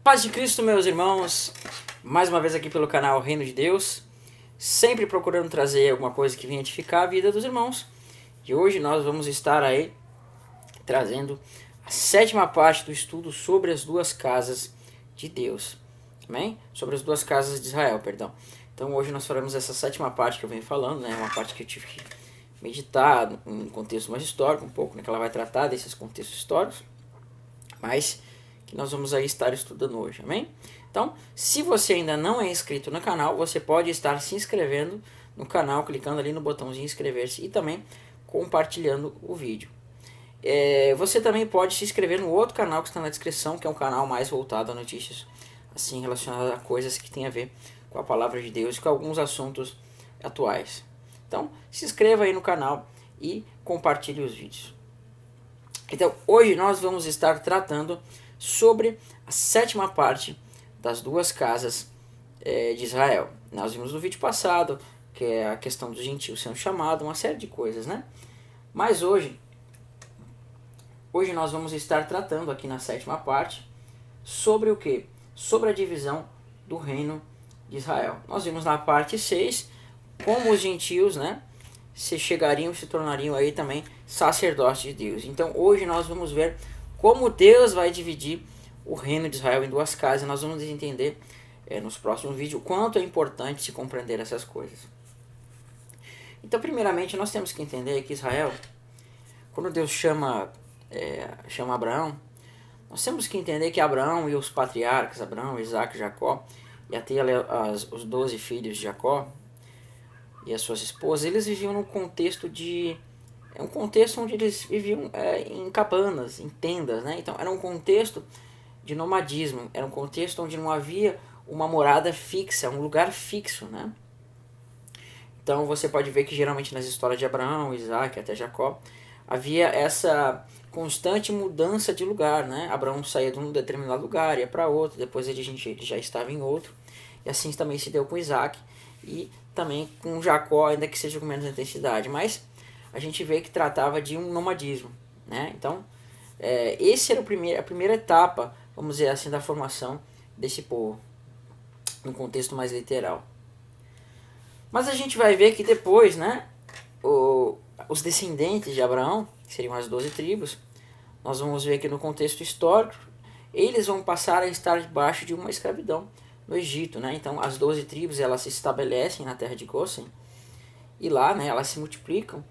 Paz de Cristo, meus irmãos, mais uma vez aqui pelo canal Reino de Deus, sempre procurando trazer alguma coisa que venha edificar a vida dos irmãos. E hoje nós vamos estar aí trazendo a sétima parte do estudo sobre as duas casas de Deus, amém? Sobre as duas casas de Israel, perdão. Então hoje nós faremos essa sétima parte que eu venho falando, né? Uma parte que eu tive que meditar em um contexto mais histórico, um pouco, né? Que ela vai tratar desses contextos históricos, mas que nós vamos aí estar estudando hoje, amém? Então, se você ainda não é inscrito no canal, você pode estar se inscrevendo no canal, clicando ali no botãozinho inscrever-se e também compartilhando o vídeo. Você também pode se inscrever no outro canal que está na descrição, que é um canal mais voltado a notícias assim relacionadas a coisas que tem a ver com a palavra de Deus e com alguns assuntos atuais. Então, se inscreva aí no canal e compartilhe os vídeos. Então, hoje nós vamos estar tratando sobre a sétima parte das duas casas de Israel. Nós vimos no vídeo passado que é a questão dos gentios sendo chamados, uma série de coisas, né? Mas hoje nós vamos estar tratando aqui na sétima parte sobre o que? Sobre a divisão do reino de Israel. Nós vimos na parte 6 como os gentios, né, se tornariam aí também sacerdotes de Deus. Então hoje nós vamos ver como Deus vai dividir o reino de Israel em duas casas. Nós vamos entender nos próximos vídeos o quanto é importante se compreender essas coisas. Então primeiramente nós temos que entender que Israel, quando Deus chama Abraão, nós temos que entender que Abraão e os patriarcas, Abraão, Isaac e Jacó, e até os 12 filhos de Jacó e as suas esposas, eles viviam num contexto um contexto onde eles viviam em cabanas, em tendas, né? Então era um contexto de nomadismo, era um contexto onde não havia uma morada fixa, um lugar fixo, né? Então você pode ver que geralmente nas histórias de Abraão, Isaac até Jacó, havia essa constante mudança de lugar, né? Abraão saía de um determinado lugar, ia para outro, depois ele já estava em outro, e assim também se deu com Isaac e também com Jacó, ainda que seja com menos intensidade, mas a gente vê que tratava de um nomadismo, né? Então esse era a primeira etapa, vamos dizer assim, da formação desse povo, num contexto mais literal. Mas a gente vai ver que depois, né, os descendentes de Abraão, que seriam as 12 tribos, nós vamos ver que no contexto histórico, eles vão passar a estar debaixo de uma escravidão no Egito, né? Então as 12 tribos elas se estabelecem na terra de Gósen, e lá, né, elas se multiplicam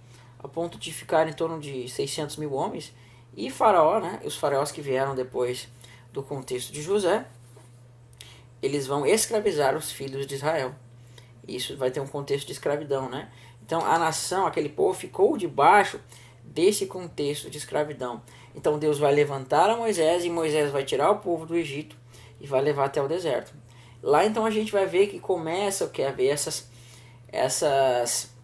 a ponto de ficar em torno de 600 mil homens, e Faraó, né, os faraós que vieram depois do contexto de José, eles vão escravizar os filhos de Israel. Isso vai ter um contexto de escravidão, né? Então a nação, aquele povo, ficou debaixo desse contexto de escravidão. Então Deus vai levantar a Moisés, e Moisés vai tirar o povo do Egito e vai levar até o deserto. Lá então a gente vai ver que começa a haver essas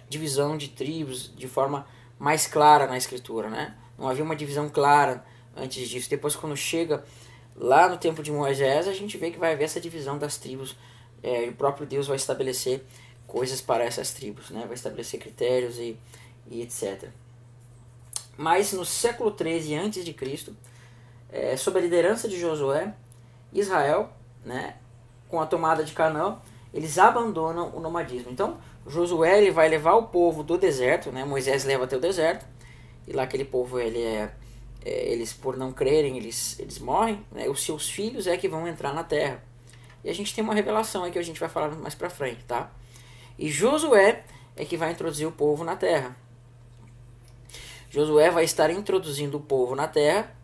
divisão de tribos de forma mais clara na escritura, né? Não havia uma divisão clara antes disso. Depois, quando chega lá no tempo de Moisés, a gente vê que vai haver essa divisão das tribos. O próprio Deus vai estabelecer coisas para essas tribos, né? Vai estabelecer critérios e etc. Mas no século 13 a.C., sob a liderança de Josué, Israel, né, com a tomada de Canaã, eles abandonam o nomadismo. Então Josué ele vai levar o povo do deserto, né? Moisés leva até o deserto, e lá aquele povo eles por não crerem eles morrem, né? Os seus filhos que vão entrar na terra. E a gente tem uma revelação aí que a gente vai falar mais pra frente, tá? E Josué é que vai introduzir o povo na terra. Josué vai estar introduzindo o povo na terra,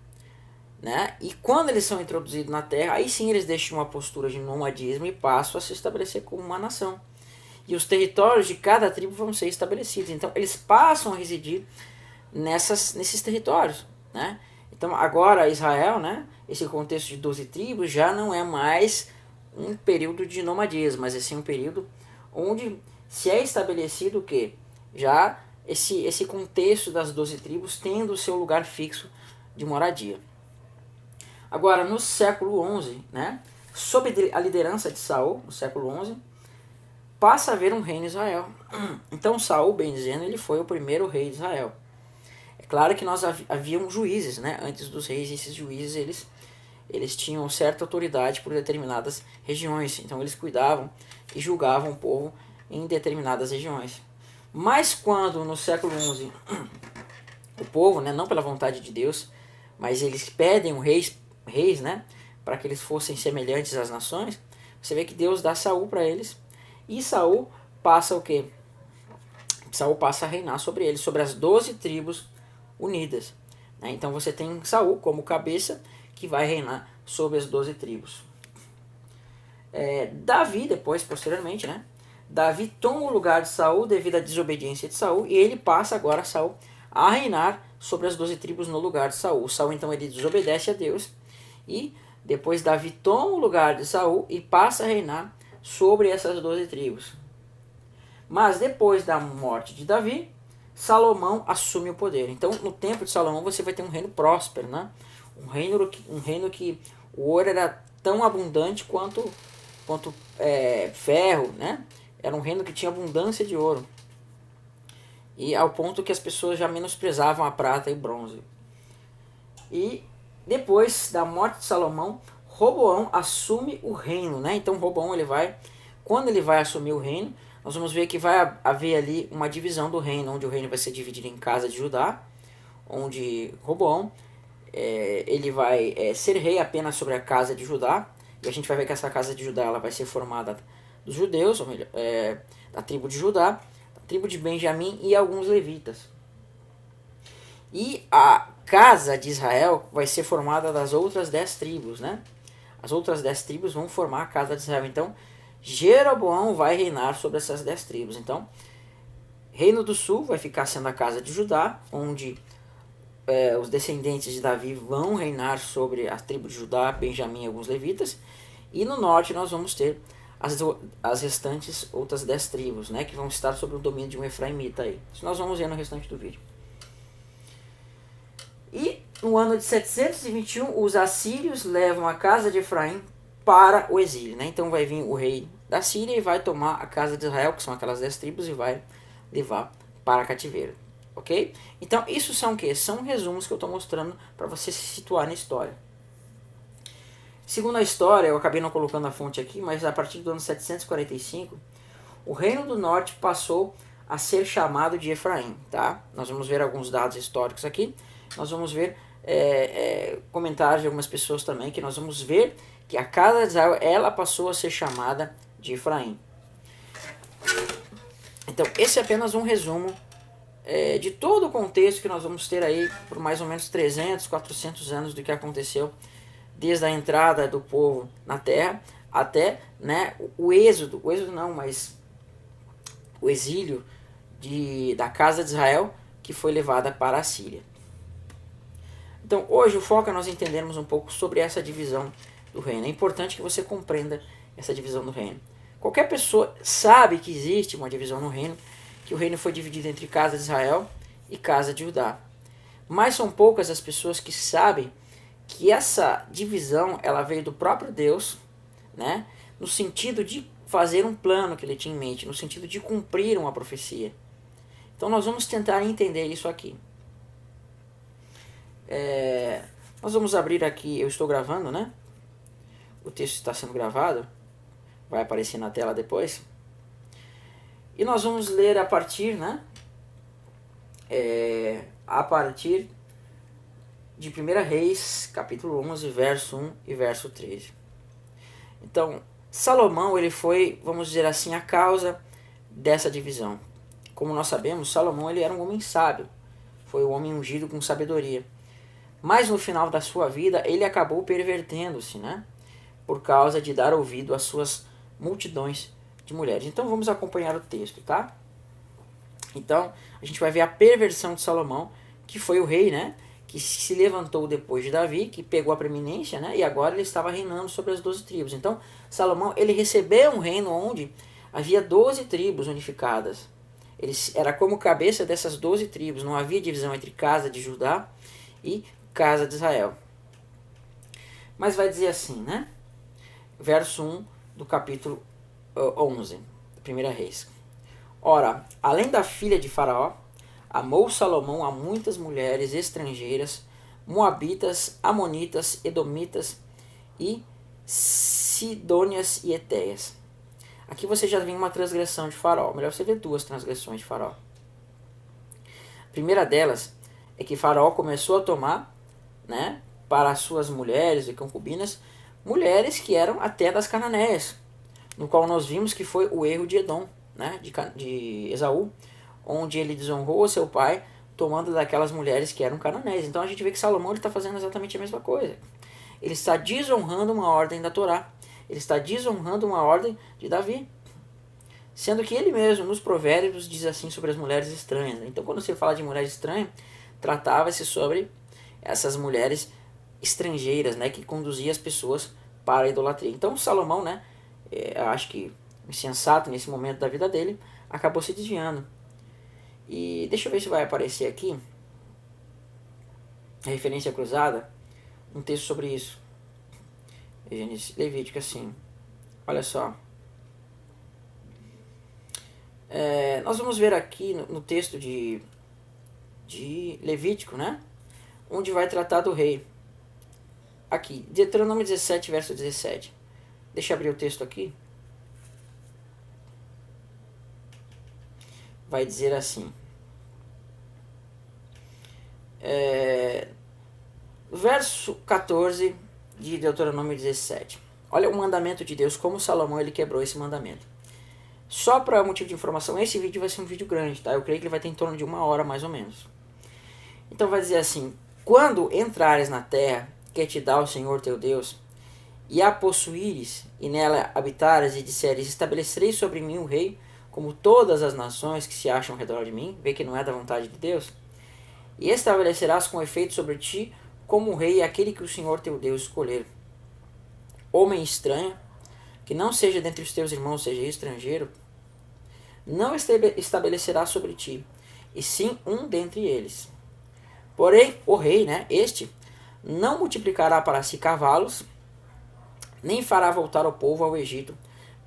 né? E quando eles são introduzidos na terra, aí sim eles deixam uma postura de nomadismo e passam a se estabelecer como uma nação. E os territórios de cada tribo vão ser estabelecidos. Então eles passam a residir nesses territórios, né? Então agora Israel, né? Esse contexto de 12 tribos já não é mais um período de nomadismo, mas sim um período onde se é estabelecido o quê? Já esse contexto das 12 tribos tendo o seu lugar fixo de moradia. Agora, no século XI, né, sob a liderança de Saul, no século XI, passa a haver um reino em Israel. Então Saul, bem dizendo, ele foi o primeiro rei de Israel. É claro que nós haviam juízes, né, antes dos reis, e esses juízes eles tinham certa autoridade por determinadas regiões, então eles cuidavam e julgavam o povo em determinadas regiões. Mas quando no século XI o povo, né, não pela vontade de Deus, mas eles pedem um reis, né, para que eles fossem semelhantes às nações, você vê que Deus dá Saul para eles, e Saul passa o quê? Saul passa a reinar sobre eles, sobre as 12 tribos unidas. Né? Então você tem Saul como cabeça, que vai reinar sobre as 12 tribos. Davi, depois, posteriormente, né? Davi toma o lugar de Saul devido à desobediência de Saul, e ele passa agora Saul a reinar sobre as 12 tribos no lugar de Saul. Saul então ele desobedece a Deus, e depois Davi toma o lugar de Saul e passa a reinar sobre essas 12 tribos. Mas depois da morte de Davi, Salomão assume o poder. Então no tempo de Salomão você vai ter um reino próspero, né? Um reino que o ouro era tão abundante quanto ferro, né? Era um reino que tinha abundância de ouro. E ao ponto que as pessoas já menosprezavam a prata e o bronze. E depois da morte de Salomão, Roboão assume o reino, né? Então Roboão quando ele vai assumir o reino, nós vamos ver que vai haver ali uma divisão do reino, onde o reino vai ser dividido em casa de Judá, onde Roboão ele vai ser rei apenas sobre a casa de Judá, e a gente vai ver que essa casa de Judá ela vai ser formada dos judeus, ou melhor, da tribo de Judá, da tribo de Benjamim e alguns levitas. E a casa de Israel vai ser formada das outras 10 tribos, né? As outras 10 tribos vão formar a casa de Israel. Então, Jeroboão vai reinar sobre essas 10 tribos. Então, Reino do Sul vai ficar sendo a casa de Judá, onde os descendentes de Davi vão reinar sobre a tribo de Judá, Benjamim e alguns levitas. E no norte nós vamos ter as restantes outras 10 tribos, né, que vão estar sob o domínio de um efraimita aí. Isso nós vamos ver no restante do vídeo. E no ano de 721, os assírios levam a casa de Efraim para o exílio. Né? Então vai vir o rei da Síria e vai tomar a casa de Israel, que são aquelas 10 tribos, e vai levar para cativeiro. Ok? Então isso são o quê? São resumos que eu estou mostrando para você se situar na história. Segundo a história, eu acabei não colocando a fonte aqui, mas a partir do ano 745, o reino do norte passou a ser chamado de Efraim. Tá? Nós vamos ver alguns dados históricos aqui. Nós vamos ver comentários de algumas pessoas também, que nós vamos ver que a casa de Israel ela passou a ser chamada de Efraim. Então esse é apenas um resumo de todo o contexto que nós vamos ter aí por mais ou menos 300, 400 anos do que aconteceu desde a entrada do povo na terra até, né, o êxodo não, mas o exílio da casa de Israel, que foi levada para a Síria. Então hoje o foco é nós entendermos um pouco sobre essa divisão do reino. É importante que você compreenda essa divisão do reino. Qualquer pessoa sabe que existe uma divisão no reino, que o reino foi dividido entre casa de Israel e casa de Judá. Mas são poucas as pessoas que sabem que essa divisão ela veio do próprio Deus, né, no sentido de fazer um plano que ele tinha em mente, no sentido de cumprir uma profecia. Então nós vamos tentar entender isso aqui. Nós vamos abrir aqui, eu estou gravando, né? O texto está sendo gravado, vai aparecer na tela depois. E nós vamos ler a partir, né? A partir de 1 Reis, capítulo 11, verso 1 e verso 13. Então, Salomão, ele foi, vamos dizer assim, a causa dessa divisão. Como nós sabemos, Salomão ele era um homem sábio, foi um homem ungido com sabedoria. Mas no final da sua vida, ele acabou pervertendo-se, né? Por causa de dar ouvido às suas multidões de mulheres. Então vamos acompanhar o texto, tá? Então, a gente vai ver a perversão de Salomão, que foi o rei, né? Que se levantou depois de Davi, que pegou a preeminência, né? E agora ele estava reinando sobre as 12 tribos. Então, Salomão, ele recebeu um reino onde havia 12 tribos unificadas. Ele era como cabeça dessas 12 tribos. Não havia divisão entre casa de Judá e casa de Israel. Mas vai dizer assim, né? Verso 1 do capítulo 11, 1 Reis. Ora, além da filha de Faraó, amou Salomão a muitas mulheres estrangeiras, moabitas, amonitas, edomitas, e Sidônias e Etéias. Aqui você já vê uma transgressão de Faraó. Melhor você ver duas transgressões de Faraó. A primeira delas é que Faraó começou a tomar, né, para as suas mulheres e concubinas, mulheres que eram até das cananeias, no qual nós vimos que foi o erro de Edom, né, de Esaú, onde ele desonrou seu pai tomando daquelas mulheres que eram cananeias. Então a gente vê que Salomão está fazendo exatamente a mesma coisa. Ele está desonrando uma ordem da Torá. Ele está desonrando uma ordem de Davi. Sendo que ele mesmo, nos provérbios, diz assim sobre as mulheres estranhas. Então quando você fala de mulher estranha, tratava-se sobre essas mulheres estrangeiras, né, que conduziam as pessoas para a idolatria. Então Salomão, né, acho que insensato nesse momento da vida dele, acabou se desviando. E deixa eu ver se vai aparecer aqui a referência cruzada, um texto sobre isso. Gênesis, Levítico, assim. Olha só. Nós vamos ver aqui no texto de Levítico, né? Onde vai tratar do rei. Aqui, Deuteronômio 17, verso 17. Deixa eu abrir o texto aqui. Vai dizer assim. Verso 14 de Deuteronômio 17. Olha o mandamento de Deus, como Salomão ele quebrou esse mandamento. Só para motivo de informação, esse vídeo vai ser um vídeo grande, tá? Eu creio que ele vai ter em torno de 1 hora, mais ou menos. Então vai dizer assim: quando entrares na terra que te dá o Senhor teu Deus, e a possuíres, e nela habitares, e disseres, estabelecerei sobre mim um rei, como todas as nações que se acham ao redor de mim, vê que não é da vontade de Deus, e estabelecerás com efeito sobre ti como um rei aquele que o Senhor teu Deus escolher. Homem estranho, que não seja dentre os teus irmãos, seja estrangeiro, não estabelecerá sobre ti, e sim um dentre eles. Porém, o rei, né, este, não multiplicará para si cavalos, nem fará voltar o povo ao Egito,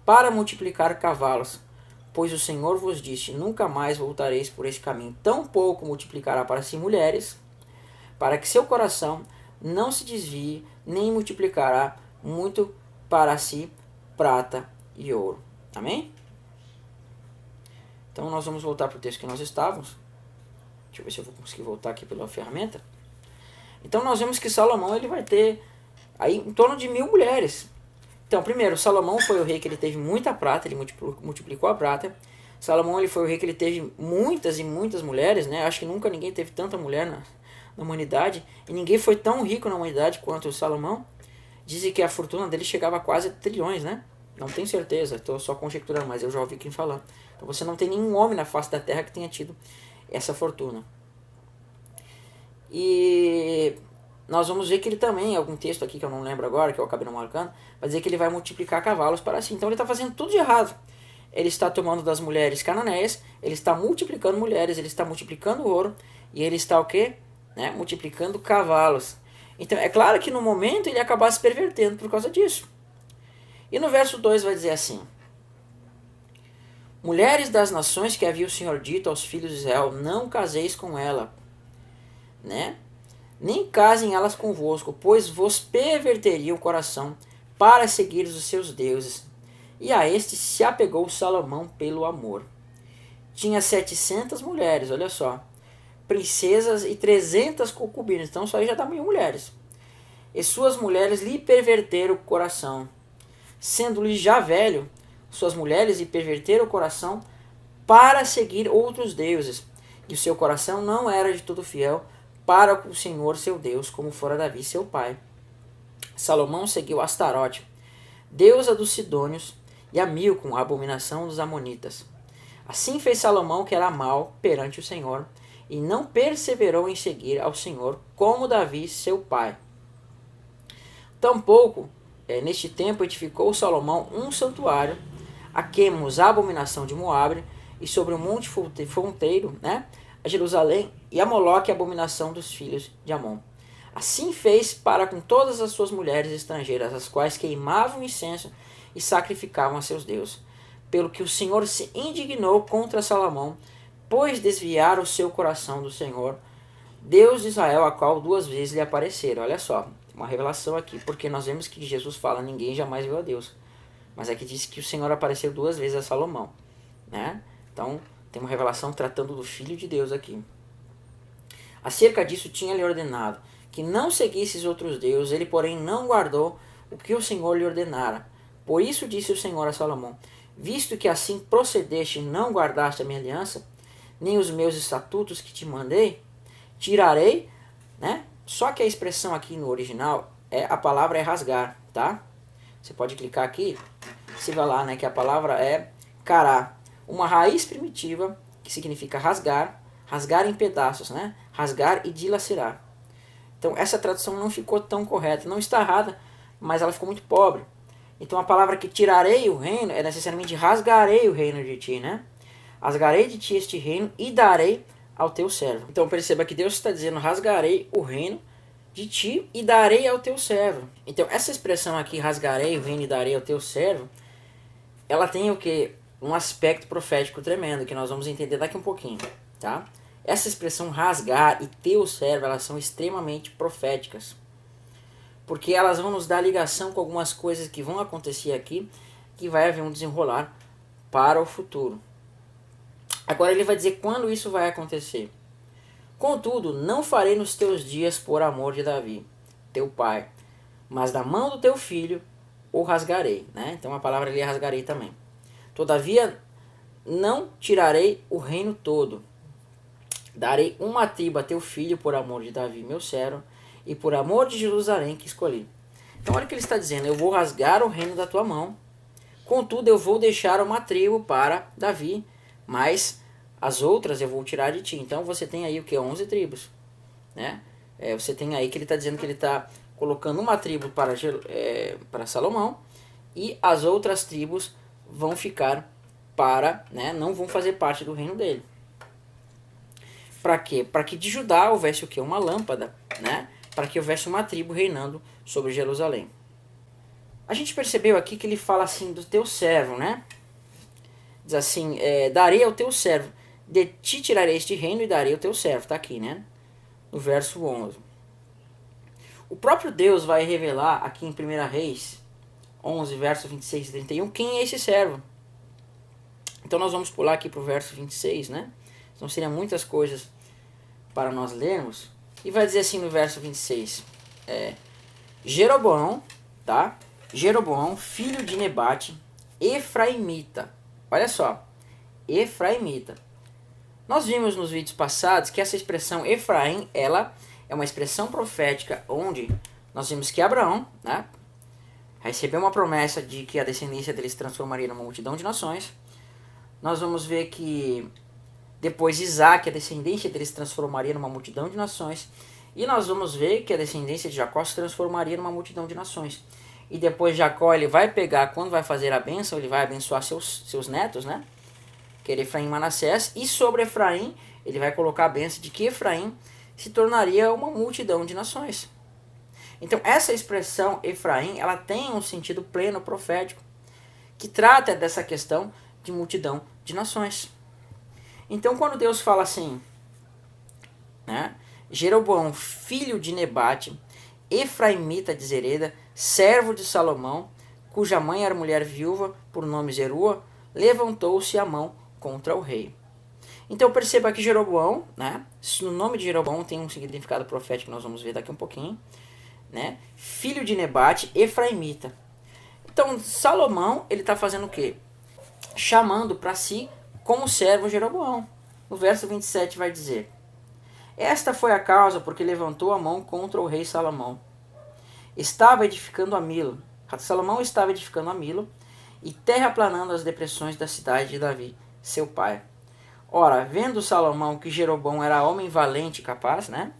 para multiplicar cavalos, pois o Senhor vos disse, nunca mais voltareis por esse caminho. Tampouco multiplicará para si mulheres, para que seu coração não se desvie, nem multiplicará muito para si prata e ouro. Amém? Então nós vamos voltar para o texto que nós estávamos. Deixa eu ver se eu vou conseguir voltar aqui pela ferramenta. Então nós vemos que Salomão ele vai ter aí em torno de 1000 mulheres. Então, primeiro, Salomão foi o rei que ele teve muita prata, ele multiplicou a prata. Salomão ele foi o rei que ele teve muitas e muitas mulheres, né? Acho que nunca ninguém teve tanta mulher na humanidade. E ninguém foi tão rico na humanidade quanto Salomão. Dizem que a fortuna dele chegava a quase trilhões, né? Não tenho certeza, estou só conjecturando, mas eu já ouvi quem falando. Então você não tem nenhum homem na face da terra que tenha tido essa fortuna. E nós vamos ver que ele também, algum texto aqui que eu não lembro agora, que eu acabei não marcando, vai dizer que ele vai multiplicar cavalos para si. Então ele está fazendo tudo de errado. Ele está tomando das mulheres cananeias, ele está multiplicando mulheres, ele está multiplicando ouro, e ele está o quê? Né? Multiplicando cavalos. Então é claro que no momento ele acaba se pervertendo por causa disso. E no verso 2 vai dizer assim: mulheres das nações que havia o Senhor dito aos filhos de Israel, não caseis com ela, né? Nem casem elas convosco, pois vos perverteriam o coração para seguir os seus deuses. E a este se apegou Salomão pelo amor. Tinha 700 mulheres, olha só, princesas e 300 concubinas, então isso aí já dá 1000 mulheres. E suas mulheres lhe perverteram o coração. Sendo-lhe já velho, suas mulheres lhe perverteram o coração para seguir outros deuses. E o seu coração não era de todo fiel para o Senhor seu Deus, como fora Davi seu pai. Salomão seguiu Astarote, deusa dos Sidônios, e a Milcom, a abominação dos Amonitas. Assim fez Salomão, que era mau perante o Senhor, e não perseverou em seguir ao Senhor, como Davi seu pai. Tampouco, neste tempo, edificou Salomão um santuário, a Quemos, a abominação de Moabe, e sobre o monte fronteiro, né, a Jerusalém, e a Moloque, a abominação dos filhos de Amon. Assim fez para com todas as suas mulheres estrangeiras, as quais queimavam incenso e sacrificavam a seus deuses. Pelo que o Senhor se indignou contra Salomão, pois desviara o seu coração do Senhor, Deus de Israel, a qual 2 vezes lhe apareceram. Olha só, uma revelação aqui, porque nós vemos que Jesus fala, ninguém jamais viu a Deus. Mas aqui diz que o Senhor apareceu 2 vezes a Salomão, né? Então, tem uma revelação tratando do Filho de Deus aqui. Acerca disso, tinha-lhe ordenado que não seguisses outros deuses, ele, porém, não guardou o que o Senhor lhe ordenara. Por isso disse o Senhor a Salomão, visto que assim procedeste e não guardaste a minha aliança, nem os meus estatutos que te mandei, tirarei, né? Só que a expressão aqui no original, a palavra é rasgar, tá? Você pode clicar aqui, você vai lá, né, que a palavra é cará, uma raiz primitiva que significa rasgar, rasgar em pedaços, né? Rasgar e dilacerar. Então essa tradução não ficou tão correta, não está errada, mas ela ficou muito pobre. Então a palavra que tirarei o reino é necessariamente rasgarei o reino de ti, né? Rasgarei de ti este reino e darei ao teu servo. Então perceba que Deus está dizendo rasgarei o reino de ti e darei ao teu servo. Então essa expressão aqui, rasgarei o reino e darei ao teu servo, ela tem o que? Um aspecto profético tremendo, que nós vamos entender daqui um pouquinho, tá? Essa expressão rasgar e teu servo, elas são extremamente proféticas. Porque elas vão nos dar ligação com algumas coisas que vão acontecer aqui, que vai haver um desenrolar para o futuro. Agora ele vai dizer quando isso vai acontecer. Contudo, não farei nos teus dias por amor de Davi, teu pai, mas da mão do teu filho o rasgarei, né? Então a palavra ali é rasgarei também. Todavia, não tirarei o reino todo. Darei uma tribo a teu filho por amor de Davi, meu servo, e por amor de Jerusalém que escolhi. Então olha o que ele está dizendo, eu vou rasgar o reino da tua mão, contudo eu vou deixar uma tribo para Davi, mas as outras eu vou tirar de ti. Então você tem aí o que? 11 tribos, né? Você tem aí que ele está dizendo que ele está colocando uma tribo para Salomão, e as outras tribos vão ficar para, né, não vão fazer parte do reino dele. Para quê? Para que de Judá houvesse o quê? Uma lâmpada, né? Para que houvesse uma tribo reinando sobre Jerusalém. A gente percebeu aqui que ele fala assim do teu servo, né? Diz assim, darei ao teu servo, de ti tirarei este reino e darei ao teu servo. Está aqui, né? No verso 11. O próprio Deus vai revelar aqui em 1 Reis 11, verso 26 e 31, quem é esse servo. Então nós vamos pular aqui para o verso 26, né? Então seriam muitas coisas para nós lermos. E vai dizer assim no verso 26. Jeroboão, tá? Jeroboão, filho de Nebate, efraimita. Olha só. Efraimita. Nós vimos nos vídeos passados que essa expressão Efraim, ela é uma expressão profética onde nós vimos que Abraão, né, recebeu uma promessa de que a descendência dele se transformaria numa multidão de nações. Nós vamos ver que depois Isaac, a descendência dele se transformaria numa multidão de nações. E nós vamos ver que a descendência de Jacó se transformaria numa multidão de nações. E depois Jacó, ele vai pegar, quando vai fazer a bênção, ele vai abençoar seus netos, né? Que era Efraim e Manassés. E sobre Efraim, ele vai colocar a bênção de que Efraim se tornaria uma multidão de nações. Então essa expressão Efraim, ela tem um sentido pleno profético, que trata dessa questão de multidão de nações. Então quando Deus fala assim, né, Jeroboão, filho de Nebate, efraimita de Zereda, servo de Salomão, cuja mãe era mulher viúva, por nome Zerua, levantou-se a mão contra o rei. Então perceba que Jeroboão, né, no nome de Jeroboão tem um significado profético que nós vamos ver daqui um pouquinho, né, filho de Nebate, efraimita. Então Salomão, ele está fazendo o quê? Chamando para si como servo Jeroboão. No verso 27 vai dizer: esta foi a causa porque levantou a mão contra o rei Salomão. Estava edificando a Milo. Salomão estava edificando a Milo e terraplanando as depressões da cidade de Davi, seu pai. Ora, vendo Salomão que Jeroboão era homem valente e capaz, né?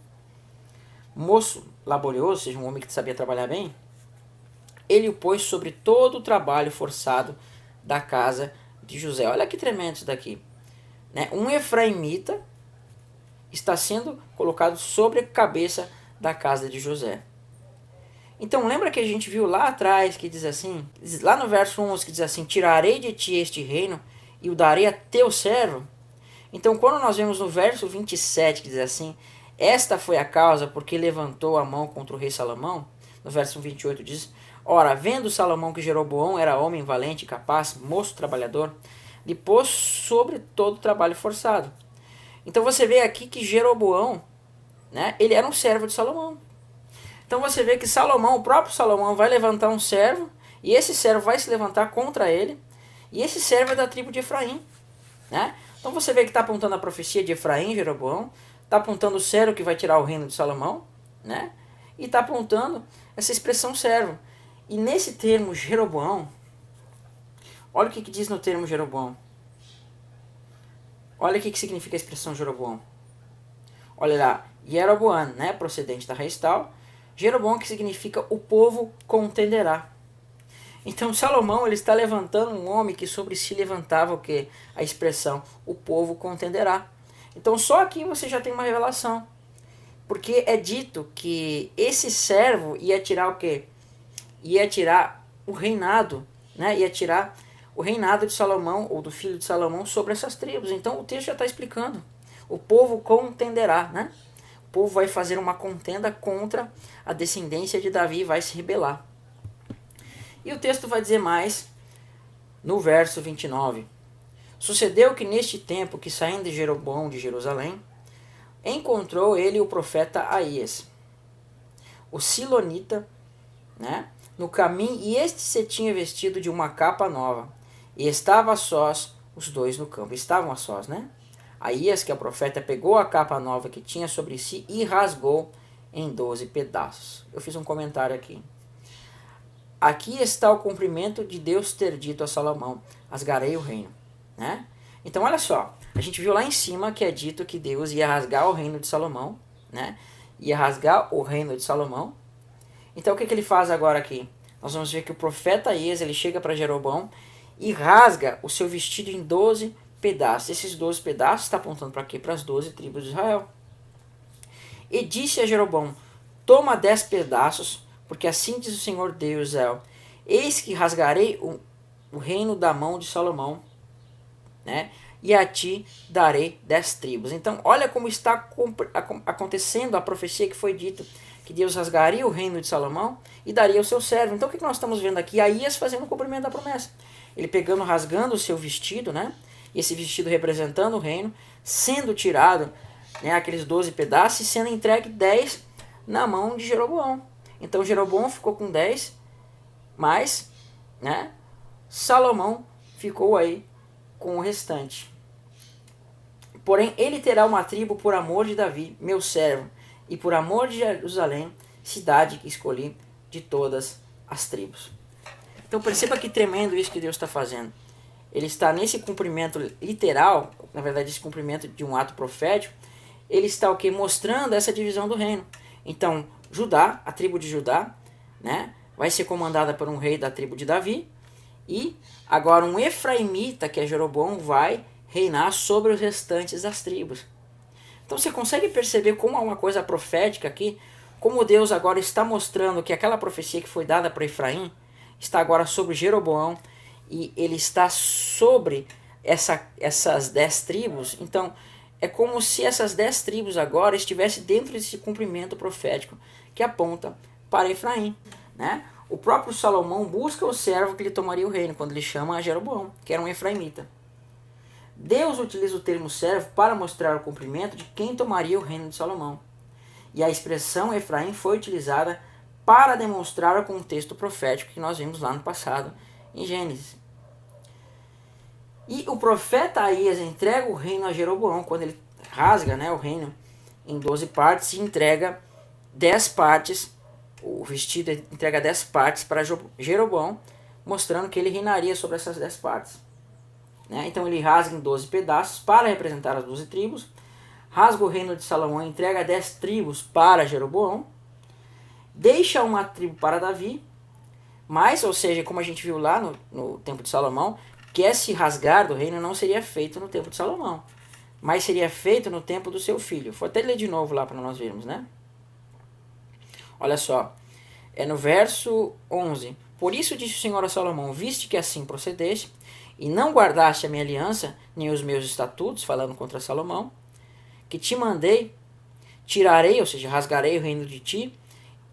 Moço laborioso, ou seja, um homem que sabia trabalhar bem, ele o pôs sobre todo o trabalho forçado da casa de José. Olha que tremendo isso daqui, né? Um efraimita está sendo colocado sobre a cabeça da casa de José. Então lembra que a gente viu lá atrás que diz assim, lá no verso 11 que diz assim, tirarei de ti este reino e o darei a teu servo. Então quando nós vemos no verso 27 que diz assim, esta foi a causa porque levantou a mão contra o rei Salomão, No verso 28 diz: ora, vendo Salomão que Jeroboão era homem valente, capaz, moço, trabalhador, lhe pôs sobre todo o trabalho forçado. Então você vê aqui que Jeroboão, né, ele era um servo de Salomão. Então você vê que Salomão, o próprio Salomão, vai levantar um servo, e esse servo vai se levantar contra ele, e esse servo é da tribo de Efraim, né? Então você vê que está apontando a profecia de Efraim, Jeroboão, está apontando o servo que vai tirar o reino de Salomão, né? E está apontando essa expressão servo. E nesse termo Jeroboão, olha o que diz no termo Jeroboão. Olha o que significa a expressão Jeroboão. Olha lá, Jeroboam, né, procedente da raiz tal. Jeroboão, que significa o povo contenderá. Então Salomão, ele está levantando um homem que sobre si levantava o que? A expressão, o povo contenderá. Então só aqui você já tem uma revelação. Porque é dito que esse servo ia tirar o quê? Ia tirar o reinado, né? Ia tirar o reinado de Salomão, ou do filho de Salomão, sobre essas tribos. Então o texto já está explicando. O povo contenderá, né? O povo vai fazer uma contenda contra a descendência de Davi e vai se rebelar. E o texto vai dizer mais no verso 29. Sucedeu que neste tempo que saindo de Jeroboão de Jerusalém, encontrou ele o profeta Aías, o silonita, né, no caminho, e este se tinha vestido de uma capa nova, e estava a sós os dois no campo. Estavam a sós, né? Aías, que é o profeta, pegou a capa nova que tinha sobre si e rasgou em 12 pedaços. Eu fiz um comentário aqui. Aqui está o cumprimento de Deus ter dito a Salomão: rasgarei o reino, né? Então olha só, a gente viu lá em cima que é dito que Deus ia rasgar o reino de Salomão, né? Ia rasgar o reino de Salomão. Então o que ele faz agora aqui? Nós vamos ver que o profeta Aías, ele chega para Jeroboão e rasga o seu vestido em 12 pedaços. Esses 12 pedaços está apontando para quê? Para as 12 tribos de Israel. E disse a Jeroboão: toma 10 pedaços, porque assim diz o Senhor Deus Israel: eis que rasgarei o reino da mão de Salomão, né? E a ti darei 10 tribos. Então olha como está acontecendo a profecia que foi dita, que Deus rasgaria o reino de Salomão e daria ao seu servo. Então o que nós estamos vendo aqui? Aías fazendo o cumprimento da promessa. Ele pegando, rasgando o seu vestido, né? E esse vestido representando o reino, sendo tirado, né, aqueles 12 pedaços, e sendo entregue 10 na mão de Jeroboão. Então Jeroboão ficou com 10, mas, né, Salomão ficou aí com o restante. Porém, ele terá uma tribo por amor de Davi, meu servo, e por amor de Jerusalém, cidade que escolhi de todas as tribos. Então perceba que tremendo isso que Deus está fazendo. Ele está nesse cumprimento literal, na verdade esse cumprimento de um ato profético, ele está o que? Mostrando essa divisão do reino. Então Judá, a tribo de Judá, né, vai ser comandada por um rei da tribo de Davi, e agora um efraimita, que é Jeroboão, vai reinar sobre os restantes das tribos. Então você consegue perceber como há uma coisa profética aqui, como Deus agora está mostrando que aquela profecia que foi dada para Efraim está agora sobre Jeroboão, e ele está sobre essas 10 tribos. Então é como se essas 10 tribos agora estivessem dentro desse cumprimento profético que aponta para Efraim, né? O próprio Salomão busca o servo que lhe tomaria o reino, quando ele chama a Jeroboão, que era um efraimita. Deus utiliza o termo servo para mostrar o cumprimento de quem tomaria o reino de Salomão. E a expressão Efraim foi utilizada para demonstrar o contexto profético que nós vimos lá no passado, em Gênesis. E o profeta Aías entrega o reino a Jeroboão, quando ele rasga, né, o reino em 12 partes e entrega 10 partes, o vestido entrega 10 partes para Jeroboão, mostrando que ele reinaria sobre essas 10 partes. Né? Então ele rasga em 12 pedaços para representar as 12 tribos, rasga o reino de Salomão e entrega 10 tribos para Jeroboão, deixa uma tribo para Davi, mas, ou seja, como a gente viu lá no tempo de Salomão, que esse rasgar do reino não seria feito no tempo de Salomão, mas seria feito no tempo do seu filho. Vou até ler de novo lá para nós vermos, né? Olha só, é no verso 11. Por isso disse o Senhor a Salomão: viste que assim procedeste, e não guardaste a minha aliança, nem os meus estatutos, falando contra Salomão, que te mandei, tirarei, ou seja, rasgarei o reino de ti,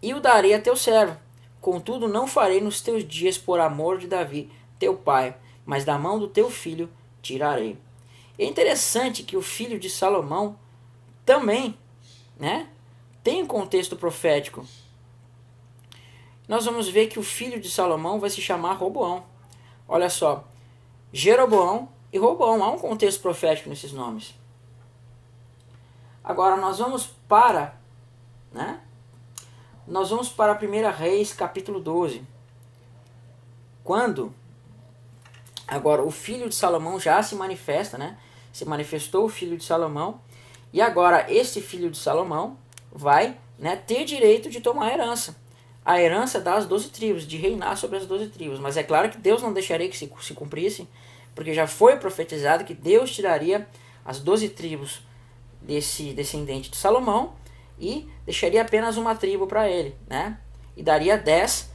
e o darei a teu servo. Contudo, não farei nos teus dias por amor de Davi, teu pai, mas da mão do teu filho tirarei. É interessante que o filho de Salomão também, né, tem um contexto profético. Nós vamos ver que o filho de Salomão vai se chamar Roboão. Olha só, Jeroboão e Roboão, há um contexto profético nesses nomes. Agora nós vamos para, né? Nós vamos para 1 Reis, capítulo 12. Quando agora o filho de Salomão já se manifesta, né? Se manifestou o filho de Salomão, e agora este filho de Salomão vai, né, ter direito de tomar a herança das 12 tribos, de reinar sobre as 12 tribos. Mas é claro que Deus não deixaria que se cumprisse, porque já foi profetizado que Deus tiraria as 12 tribos desse descendente de Salomão e deixaria apenas uma tribo para ele, né? E daria 10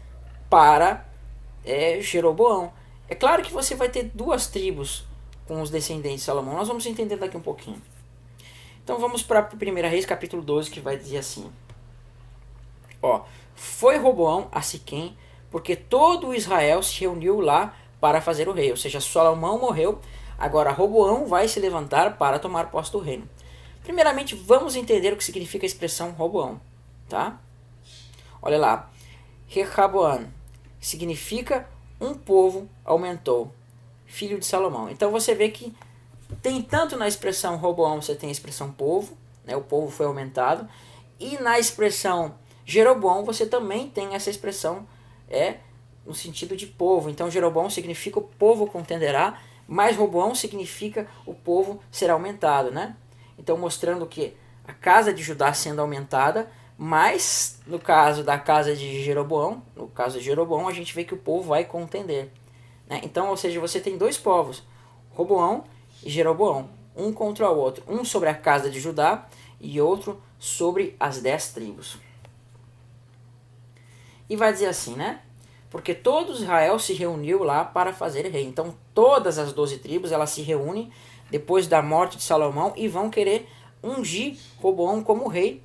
para Jeroboão. É claro que você vai ter 2 tribos com os descendentes de Salomão. Nós vamos entender daqui um pouquinho. Então vamos para 1 Reis capítulo 12, que vai dizer assim. Ó, foi Roboão a Siquém, porque todo Israel se reuniu lá para fazer o rei. Ou seja, Salomão morreu, agora Roboão vai se levantar para tomar posse do reino. Primeiramente, vamos entender o que significa a expressão Roboão, tá? Olha lá. Recaboam significa um povo aumentou, filho de Salomão. Então você vê que tem tanto na expressão Roboão, você tem a expressão povo, né? O povo foi aumentado, e na expressão Jeroboão você também tem essa expressão no sentido de povo. Então Jeroboão significa o povo contenderá, mas Roboão significa o povo será aumentado, né? Então mostrando que a casa de Judá sendo aumentada, mas no caso da casa de Jeroboão, a gente vê que o povo vai contender, né? Então, ou seja, você tem 2 povos, Roboão e Jeroboão, um contra o outro, um sobre a casa de Judá e outro sobre as 10 tribos. E vai dizer assim, né? Porque todo Israel se reuniu lá para fazer rei. Então todas as 12 tribos elas se reúnem depois da morte de Salomão e vão querer ungir Roboão como rei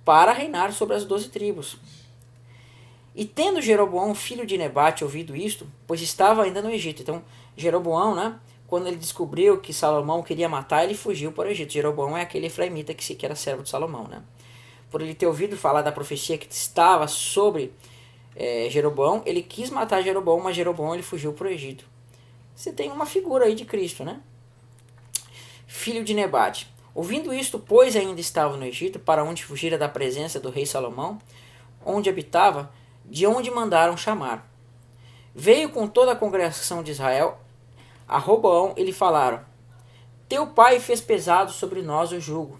para reinar sobre as 12 tribos. E tendo Jeroboão, filho de Nebate, ouvido isto, pois estava ainda no Egito. Então Jeroboão, né, quando ele descobriu que Salomão queria matar, ele fugiu para o Egito. Jeroboão é aquele efraimita que era servo de Salomão, né? Por ele ter ouvido falar da profecia que estava sobre Jeroboão, ele quis matar Jeroboão, mas Jeroboão ele fugiu para o Egito. Você tem uma figura aí de Cristo, né? Filho de Nebate. Ouvindo isto, pois ainda estava no Egito, para onde fugira da presença do rei Salomão, onde habitava, de onde mandaram chamar. Veio com toda a congregação de Israel a Roboão e lhe falaram: Teu pai fez pesado sobre nós o jugo.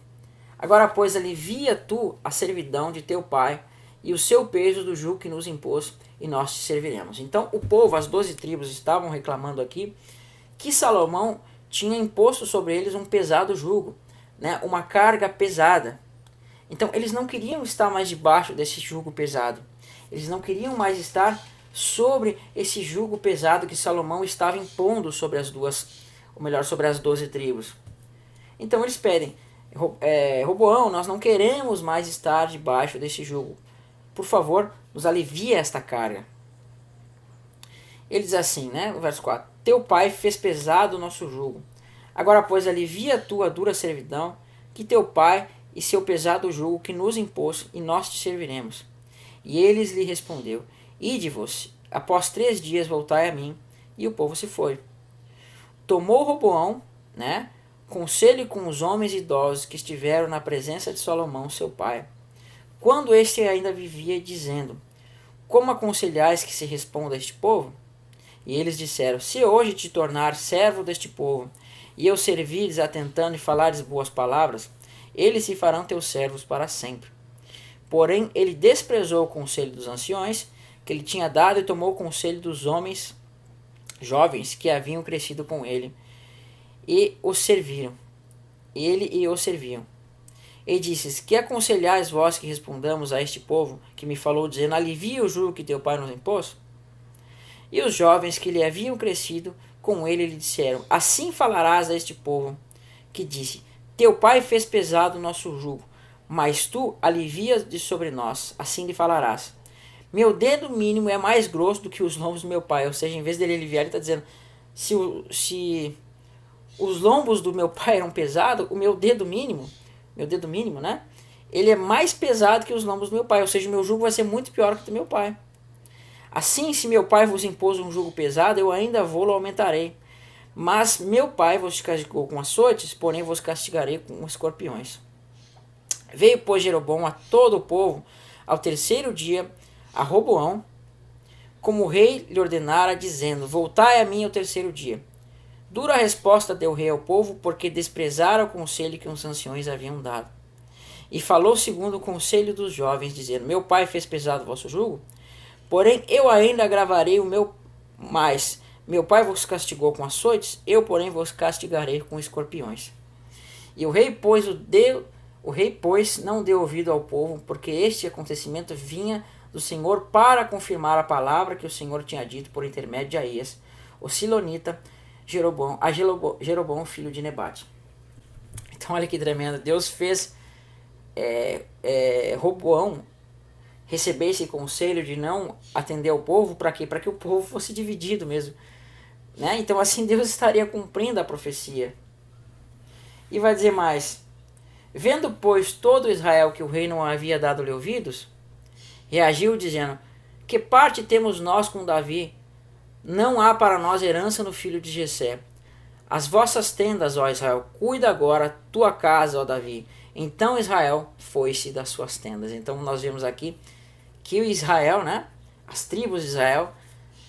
Agora, pois, alivia tu a servidão de teu pai e o seu peso do jugo que nos impôs, e nós te serviremos. Então, o povo, as 12 tribos, estavam reclamando aqui que Salomão tinha imposto sobre eles um pesado jugo, né? Uma carga pesada. Então, eles não queriam estar mais debaixo desse jugo pesado. Eles não queriam mais estar sobre esse jugo pesado que Salomão estava impondo sobre sobre as 12 tribos. Então, eles pedem: Roboão, nós não queremos mais estar debaixo desse jugo. Por favor, nos alivia esta carga. Ele diz assim, né, no verso 4: Teu pai fez pesado o nosso jugo. Agora, pois, alivia a tua dura servidão, que teu pai e seu pesado jugo que nos impôs, e nós te serviremos. E eles lhe respondeu: Ide-vos, após 3 dias voltai a mim. E o povo se foi. Tomou Roboão, né, conselho com os homens idosos que estiveram na presença de Salomão, seu pai, quando este ainda vivia, dizendo: Como aconselhais que se responda a este povo? E eles disseram: Se hoje te tornar servo deste povo, e eu servires atentando e falares boas palavras, eles se farão teus servos para sempre. Porém, ele desprezou o conselho dos anciões que ele tinha dado e tomou o conselho dos homens jovens que haviam crescido com ele e o serviram. E disse: Que aconselhais vós que respondamos a este povo que me falou, dizendo: Alivia o jugo que teu pai nos impôs? E os jovens que lhe haviam crescido com ele lhe disseram: Assim falarás a este povo que disse: Teu pai fez pesado o nosso jugo, mas tu alivias de sobre nós, assim lhe falarás. Meu dedo mínimo é mais grosso do que os lombos do meu pai. Ou seja, em vez dele aliviar, ele está dizendo, se os lombos do meu pai eram pesados, o meu dedo mínimo, né? Ele é mais pesado que os lombos do meu pai. Ou seja, o meu jugo vai ser muito pior que o do meu pai. Assim, se meu pai vos impôs um jugo pesado, eu ainda vou-lo aumentarei. Mas meu pai vos castigou com açoites, porém vos castigarei com escorpiões. Veio, pois, Jeroboão a todo o povo ao terceiro dia a Roboão, como o rei lhe ordenara, dizendo, voltai a mim ao terceiro dia. Dura resposta deu o rei ao povo, porque desprezaram o conselho que os anciões haviam dado. E falou segundo o conselho dos jovens, dizendo, meu pai fez pesado o vosso jugo, porém eu ainda agravarei o meu mais. Meu pai vos castigou com açoites, eu, porém, vos castigarei com escorpiões. E o rei, pois, não deu ouvido ao povo, porque este acontecimento vinha do Senhor para confirmar a palavra que o Senhor tinha dito por intermédio de Aías, o Silonita, Jeroboão, filho de Nebate. Então olha que tremendo, Deus fez Roboão receber esse conselho de não atender ao povo, para quê? Para que o povo fosse dividido mesmo. Né? Então assim Deus estaria cumprindo a profecia. E vai dizer mais, vendo pois todo Israel que o rei não havia dado-lhe ouvidos, reagiu dizendo, que parte temos nós com Davi? Não há para nós herança no filho de Jessé. As vossas tendas, ó Israel, cuida agora tua casa, ó Davi. Então Israel foi-se das suas tendas. Então nós vemos aqui que o Israel, né, as tribos de Israel,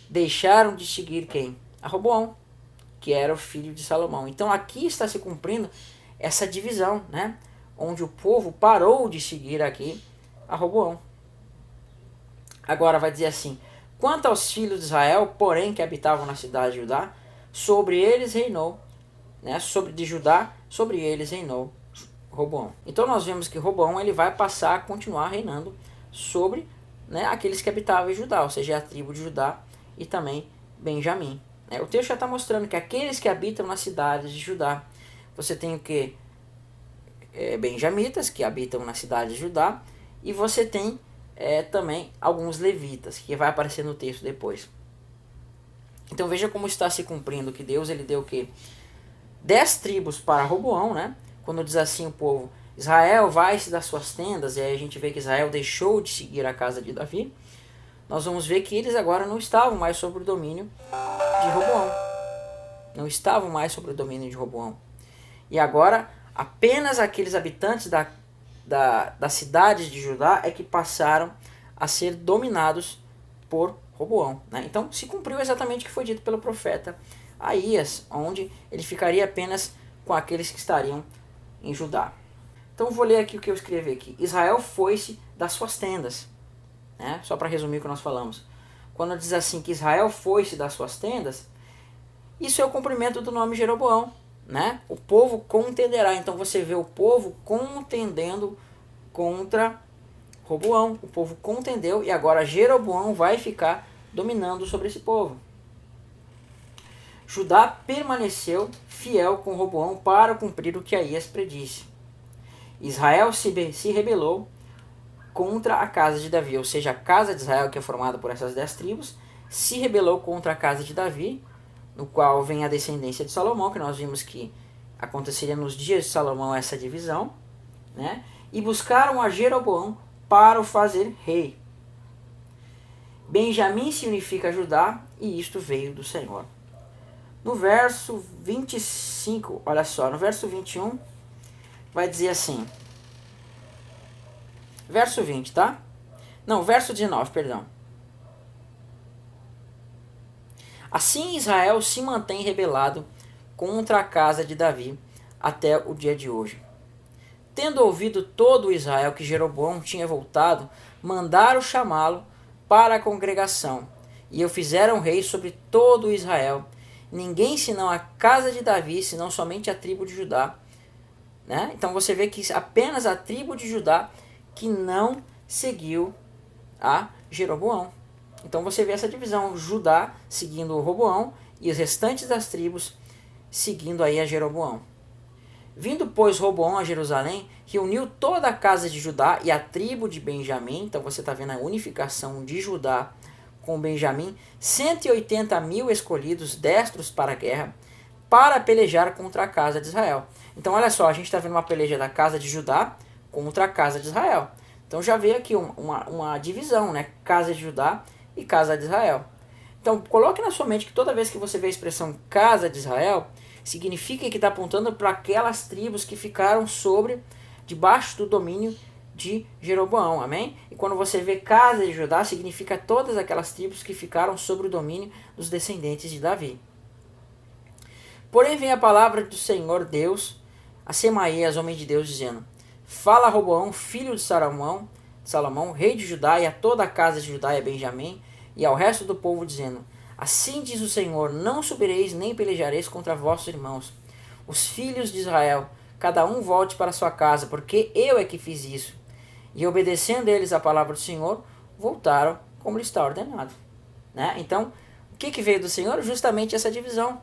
deixaram de seguir quem? A Roboão, que era o filho de Salomão. Então aqui está se cumprindo essa divisão, né, onde o povo parou de seguir aqui a Roboão. Agora vai dizer assim, quanto aos filhos de Israel, porém, que habitavam na cidade de Judá, sobre eles reinou, né, sobre eles reinou Roboão. Então nós vemos que Roboão ele vai passar a continuar reinando sobre, né, aqueles que habitavam em Judá, ou seja, a tribo de Judá e também Benjamim. O texto já está mostrando que aqueles que habitam nas cidades de Judá, você tem o que? Benjamitas, que habitam na cidade de Judá, e você tem também alguns levitas, que vai aparecer no texto depois. Então veja como está se cumprindo que Deus ele deu o quê? 10 tribos para Roboão, né? Quando diz assim o povo, Israel vai-se das suas tendas, e aí a gente vê que Israel deixou de seguir a casa de Davi, nós vamos ver que eles agora não estavam mais sob o domínio de Roboão. Não estavam mais sob o domínio de Roboão. E agora apenas aqueles habitantes das cidades de Judá é que passaram a ser dominados por Roboão. Né? Então se cumpriu exatamente o que foi dito pelo profeta Aías, onde ele ficaria apenas com aqueles que estariam em Judá. Então vou ler aqui o que eu escrevi aqui. Israel foi-se das suas tendas. Né? Só para resumir o que nós falamos. Quando diz assim que Israel foi-se das suas tendas, isso é o cumprimento do nome Jeroboão. Né? O povo contenderá. Então você vê o povo contendendo contra Roboão. O povo contendeu e agora Jeroboão vai ficar dominando sobre esse povo. Judá permaneceu fiel com Roboão para cumprir o que Aías predisse. Israel se rebelou contra a casa de Davi, ou seja, a casa de Israel, que é formada por essas 10 tribos, se rebelou contra a casa de Davi, no qual vem a descendência de Salomão, que nós vimos que aconteceria nos dias de Salomão essa divisão, né? E buscaram a Jeroboão para o fazer rei. Benjamim se unifica a Judá, e isto veio do Senhor. No verso 25, olha só, no verso 21, vai dizer assim, verso 20, tá? Não, verso 19, perdão. Assim Israel se mantém rebelado contra a casa de Davi até o dia de hoje. Tendo ouvido todo Israel que Jeroboão tinha voltado, mandaram chamá-lo para a congregação, e o fizeram rei sobre todo Israel. Ninguém senão a casa de Davi, senão somente a tribo de Judá. Né? Então você vê que apenas a tribo de Judá que não seguiu a Jeroboão. Então você vê essa divisão, Judá seguindo o Roboão e os restantes das tribos seguindo aí a Jeroboão. Vindo, pois, Roboão a Jerusalém, reuniu toda a casa de Judá e a tribo de Benjamim. Então você está vendo a unificação de Judá com Benjamim. 180.000 escolhidos, destros para a guerra, para pelejar contra a casa de Israel. Então olha só, a gente está vendo uma peleja da casa de Judá contra a casa de Israel. Então já veio aqui uma divisão, né? Casa de Judá e casa de Israel. Então coloque na sua mente que toda vez que você vê a expressão casa de Israel, significa que está apontando para aquelas tribos que ficaram debaixo do domínio de Jeroboão, amém? E quando você vê casa de Judá, significa todas aquelas tribos que ficaram sob o domínio dos descendentes de Davi. Porém vem a palavra do Senhor Deus a Semaías, homem de Deus, dizendo: Fala a Roboão, filho de Salomão, rei de Judá, e a toda a casa de Judá e a Benjamim, e ao resto do povo, dizendo: Assim diz o Senhor, não subireis nem pelejareis contra vossos irmãos, os filhos de Israel, cada um volte para sua casa, porque eu é que fiz isso. E obedecendo eles a palavra do Senhor, voltaram como lhe está ordenado. Né? Então, o que veio do Senhor? Justamente essa divisão.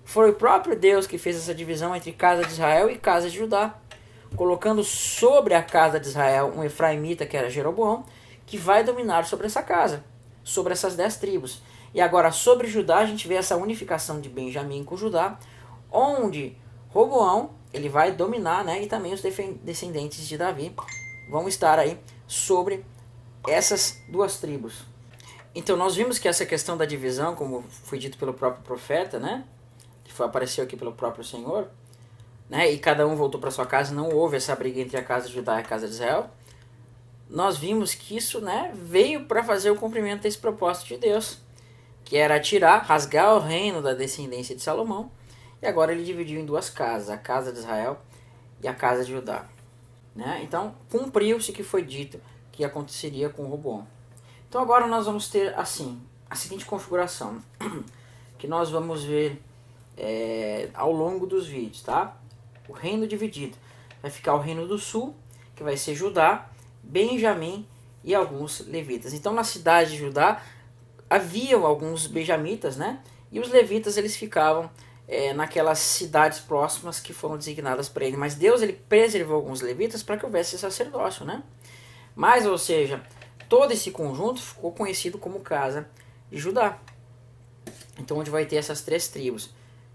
Foi o próprio Deus que fez essa divisão entre casa de Israel e casa de Judá, colocando sobre a casa de Israel um efraimita, que era Jeroboão, que vai dominar sobre essa casa, sobre essas 10 tribos. E agora sobre Judá a gente vê essa unificação de Benjamim com Judá, onde Roboão ele vai dominar, né, e também os descendentes de Davi vão estar aí sobre essas 2 tribos. Então nós vimos que essa questão da divisão, como foi dito pelo próprio profeta, né, que apareceu aqui pelo próprio Senhor, né, e cada um voltou para sua casa, não houve essa briga entre a casa de Judá e a casa de Israel. Nós vimos que isso, né, veio para fazer o cumprimento desse propósito de Deus, que era rasgar o reino da descendência de Salomão, e agora ele dividiu em 2 casas, a casa de Israel e a casa de Judá. Né? Então, cumpriu-se o que foi dito que aconteceria com Roboão. Então agora nós vamos ter assim a seguinte configuração, que nós vamos ver ao longo dos vídeos, tá? O reino dividido. Vai ficar o reino do sul, que vai ser Judá, Benjamim e alguns levitas. Então na cidade de Judá haviam alguns benjamitas, né? E os levitas eles ficavam naquelas cidades próximas que foram designadas para ele. Mas Deus ele preservou alguns levitas para que houvesse sacerdócio, né? Mas, ou seja, todo esse conjunto ficou conhecido como casa de Judá. Então onde vai ter essas 3 tribos,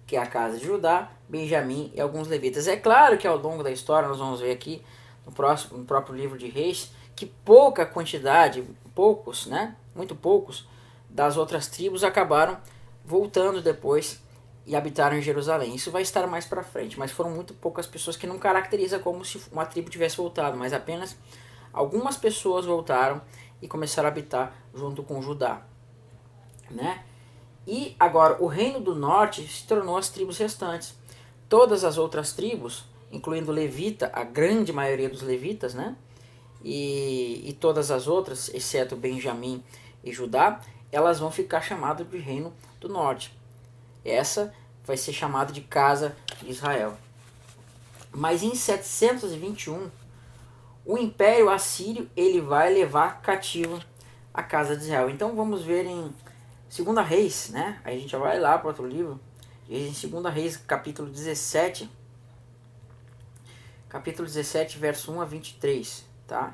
que é a casa de Judá, Benjamim e alguns levitas. É claro que ao longo da história no próprio livro de Reis, que pouca quantidade, poucos, né? Muito poucos das outras tribos acabaram voltando depois e habitaram em Jerusalém. Isso vai estar mais para frente, mas foram muito poucas pessoas, que não caracteriza como se uma tribo tivesse voltado, mas apenas algumas pessoas voltaram e começaram a habitar junto com Judá, né? E agora o reino do norte se tornou as tribos restantes. Todas as outras tribos, incluindo Levita, a grande maioria dos levitas, né? E todas as outras, exceto Benjamim e Judá, elas vão ficar chamadas de reino do norte. Essa vai ser chamada de casa de Israel. Mas em 721, o Império Assírio ele vai levar cativo a casa de Israel. Então vamos ver em 2 Reis, né? Aí a gente já vai lá para outro livro. Em 2 Reis, capítulo 17. Capítulo 17, verso 1 a 23, tá?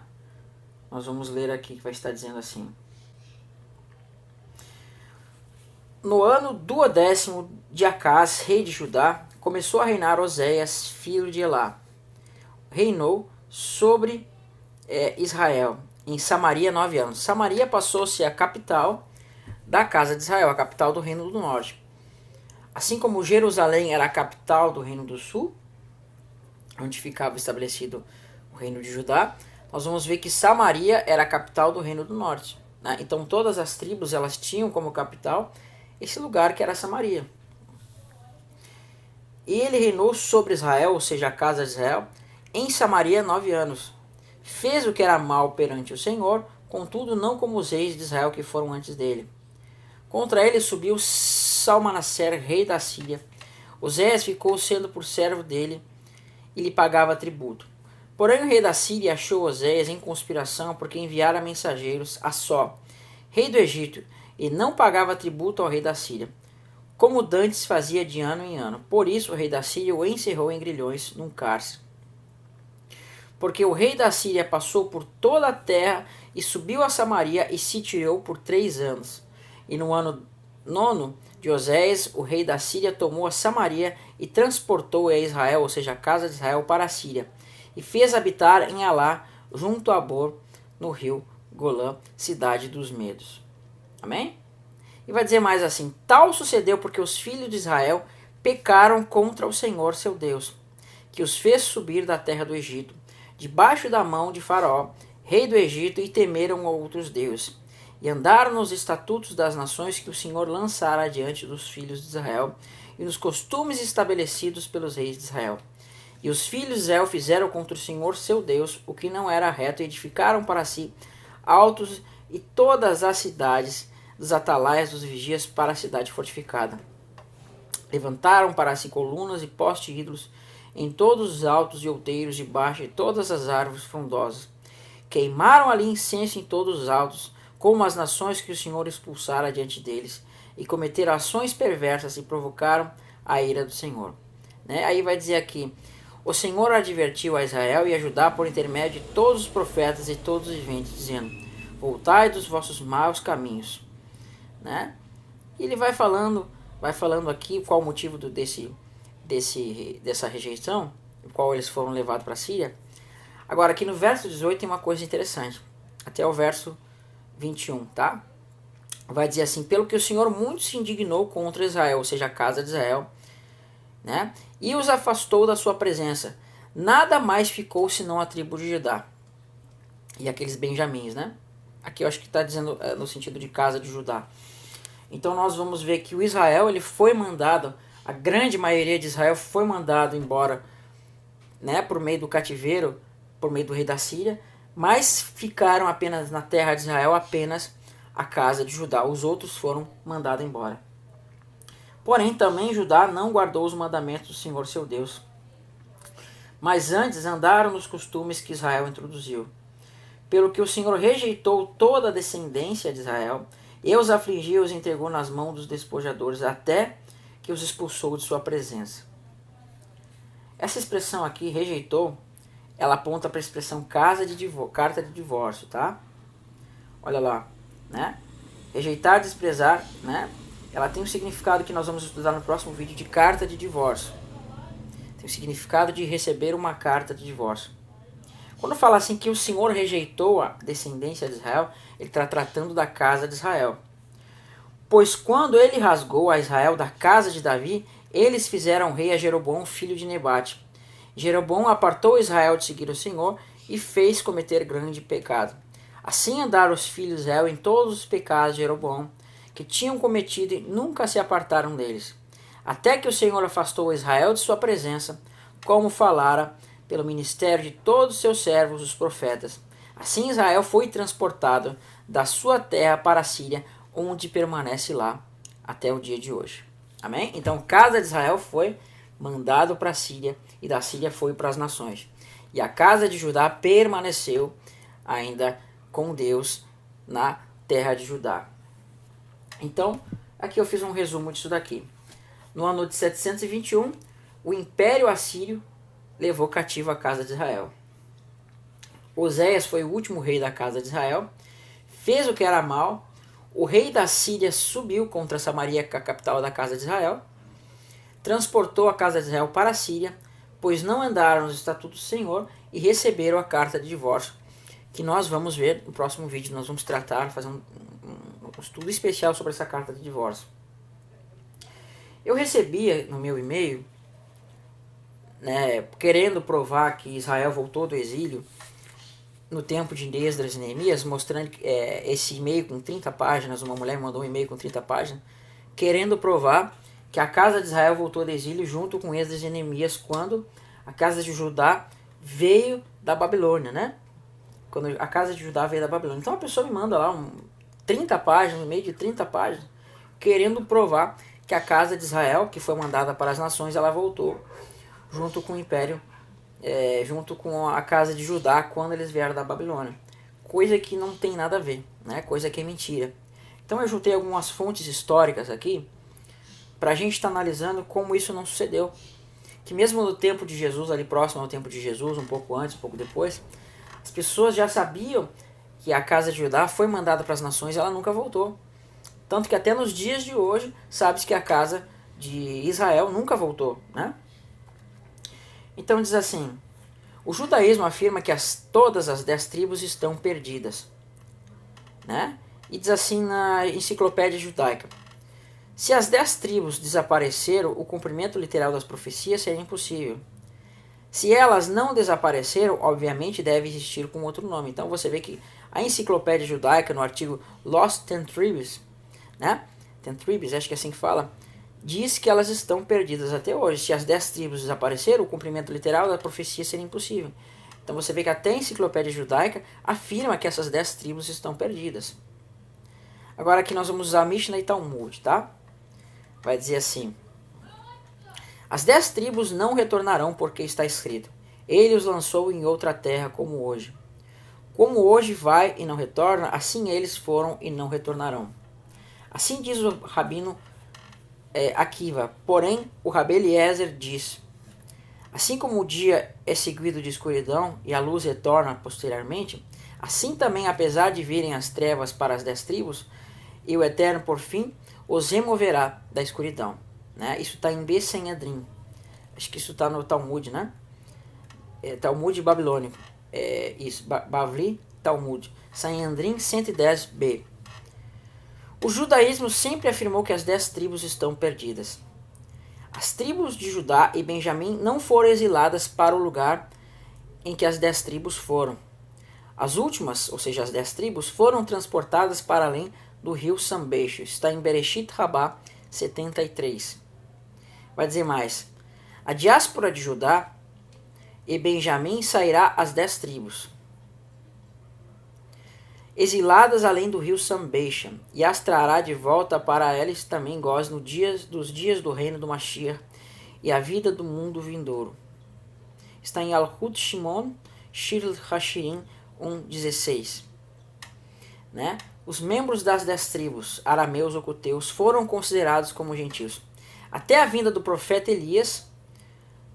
Nós vamos ler aqui, que vai estar dizendo assim: No ano 12º de Acás, rei de Judá, começou a reinar Oséias, filho de Elá. Reinou sobre Israel, em Samaria, 9 anos. Samaria passou a ser a capital da casa de Israel, a capital do reino do norte. Assim como Jerusalém era a capital do reino do sul, onde ficava estabelecido o reino de Judá, nós vamos ver que Samaria era a capital do reino do norte. Né? Então todas as tribos elas tinham como capital esse lugar que era Samaria. E ele reinou sobre Israel, ou seja, a casa de Israel, em Samaria 9 anos. Fez o que era mal perante o Senhor, contudo não como os reis de Israel que foram antes dele. Contra ele subiu Salmanasser, rei da Síria. Oséias ficou sendo por servo dele e lhe pagava tributo. Porém o rei da Síria achou Oséias em conspiração, porque enviara mensageiros a Só, rei do Egito, e não pagava tributo ao rei da Síria. como dantes fazia de ano em ano. Por isso o rei da Síria o encerrou em grilhões num cárcere. Porque o rei da Síria passou por toda a terra e subiu a Samaria e sitiou por 3 anos. E no ano 9 de Oséias, o rei da Síria tomou a Samaria e transportou a Israel, ou seja, a casa de Israel, para a Síria. E fez habitar em Alá, junto a Bor, no rio Golã, cidade dos Medos. Amém? E vai dizer mais assim: tal sucedeu porque os filhos de Israel pecaram contra o Senhor seu Deus, que os fez subir da terra do Egito, debaixo da mão de Faraó, rei do Egito, e temeram outros deuses, e andaram nos estatutos das nações que o Senhor lançara diante dos filhos de Israel, e nos costumes estabelecidos pelos reis de Israel. E os filhos de Israel fizeram contra o Senhor seu Deus o que não era reto, e edificaram para si altos e todas as cidades dos atalaias dos vigias para a cidade fortificada. Levantaram para si colunas e postes ídolos em todos os altos e outeiros debaixo de todas as árvores frondosas. Queimaram ali incenso em todos os altos, como as nações que o Senhor expulsara diante deles, e cometeram ações perversas e provocaram a ira do Senhor. Aí vai dizer aqui: o Senhor advertiu a Israel e a Judá por intermédio de todos os profetas e todos os viventes, dizendo: voltai dos vossos maus caminhos. E ele vai falando aqui qual o motivo dessa rejeição, qual eles foram levados para a Síria. Agora, aqui no verso 18 tem uma coisa interessante, até o verso 21, tá? Vai dizer assim: pelo que o Senhor muito se indignou contra Israel, ou seja, a casa de Israel, e os afastou da sua presença. Nada mais ficou senão a tribo de Judá e aqueles benjamins, Aqui eu acho que está dizendo no sentido de casa de Judá. Então nós vamos ver que o Israel, ele foi mandado, a grande maioria de Israel foi mandado embora, por meio do cativeiro, por meio do rei da Síria, mas ficaram apenas na terra de Israel apenas a casa de Judá. Os outros foram mandados embora. Porém, também Judá não guardou os mandamentos do Senhor seu Deus, mas antes andaram nos costumes que Israel introduziu. Pelo que o Senhor rejeitou toda a descendência de Israel, e os afligiu e os entregou nas mãos dos despojadores, até que os expulsou de sua presença. Essa expressão aqui, rejeitou, ela aponta para a expressão carta de divórcio, tá? Olha lá, Rejeitar, desprezar, Ela tem um significado que nós vamos estudar no próximo vídeo de carta de divórcio. Tem o significado de receber uma carta de divórcio. Quando fala assim que o Senhor rejeitou a descendência de Israel, ele está tratando da casa de Israel. Pois quando ele rasgou a Israel da casa de Davi, eles fizeram rei a Jeroboão, filho de Nebate. Jeroboão apartou Israel de seguir o Senhor e fez cometer grande pecado. Assim andaram os filhos de Israel em todos os pecados de Jeroboão, que tinham cometido, e nunca se apartaram deles. Até que o Senhor afastou Israel de sua presença, como falara pelo ministério de todos os seus servos, os profetas. Assim Israel foi transportado da sua terra para a Síria, onde permanece lá até o dia de hoje. Amém? Então, a casa de Israel foi mandado para a Síria, e da Síria foi para as nações. E a casa de Judá permaneceu ainda com Deus na terra de Judá. Então, aqui eu fiz um resumo disso daqui. No ano de 721, o Império Assírio levou cativo a casa de Israel. Oséias foi o último rei da casa de Israel, fez o que era mal. O rei da Síria subiu contra Samaria, que é a capital da casa de Israel, transportou a casa de Israel para a Síria, pois não andaram nos estatutos do Senhor e receberam a carta de divórcio, que nós vamos ver no próximo vídeo. Nós vamos tratar, fazer um estudo especial sobre essa carta de divórcio. Eu recebia no meu e-mail, querendo provar que Israel voltou do exílio no tempo de Esdras e Neemias, mostrando esse e-mail com 30 páginas, uma mulher mandou um e-mail com 30 páginas, querendo provar que a casa de Israel voltou do exílio junto com Esdras e Neemias, quando a casa de Judá veio da Babilônia, Quando a casa de Judá veio da Babilônia. Então a pessoa me manda lá 30 páginas, um e-mail de 30 páginas, querendo provar que a casa de Israel, que foi mandada para as nações, ela voltou junto com o império, junto com a casa de Judá, quando eles vieram da Babilônia. Coisa que não tem nada a ver, coisa que é mentira. Então eu juntei algumas fontes históricas aqui para a gente estar analisando como isso não sucedeu. Que mesmo no tempo de Jesus, ali próximo ao tempo de Jesus, um pouco antes, um pouco depois, as pessoas já sabiam que a casa de Judá foi mandada para as nações e ela nunca voltou. Tanto que até nos dias de hoje, sabe-se que a casa de Israel nunca voltou, né? Então diz assim, o judaísmo afirma que todas as 10 tribos estão perdidas, né? E diz assim na enciclopédia judaica, se as 10 tribos desapareceram, o cumprimento literal das profecias seria impossível. Se elas não desapareceram, obviamente deve existir com outro nome. Então você vê que a enciclopédia judaica, no artigo Lost Ten Tribes, né? Ten Tribes, acho que é assim que fala, diz que elas estão perdidas até hoje. Se as 10 tribos desapareceram, o cumprimento literal da profecia seria impossível. Então você vê que até a enciclopédia judaica afirma que essas 10 tribos estão perdidas. Agora aqui nós vamos usar Mishnah e Talmud, tá? Vai dizer assim, as 10 tribos não retornarão porque está escrito, ele os lançou em outra terra como hoje. Como hoje vai e não retorna, assim eles foram e não retornarão. Assim diz o rabino Akiva, porém o Rabi Eliezer diz, assim como o dia é seguido de escuridão e a luz retorna posteriormente, assim também apesar de virem as trevas para as 10 tribos, e o Eterno por fim os removerá da escuridão. Né? Isso está em Bessenhadrim. Acho que isso está no Talmud, né? Talmud babilônico. Isso, Bavli Talmud. Sanhedrin 110b. O judaísmo sempre afirmou que as 10 tribos estão perdidas. As tribos de Judá e Benjamim não foram exiladas para o lugar em que as 10 tribos foram. As últimas, ou seja, as 10 tribos, foram transportadas para além do rio Sambeixo. Está em Bereshit Rabá 73. Vai dizer mais. A diáspora de Judá e Benjamim sairá às 10 tribos, exiladas além do rio Sambeixa, e as trará de volta para eles também goz dos dias do reino do Mashiach e a vida do mundo vindouro. Está em Alhut Shimon, Shir Hashirim 1:16. Né? Os membros das 10 tribos, arameus ou cuteus, foram considerados como gentios. Até a vinda do profeta Elias,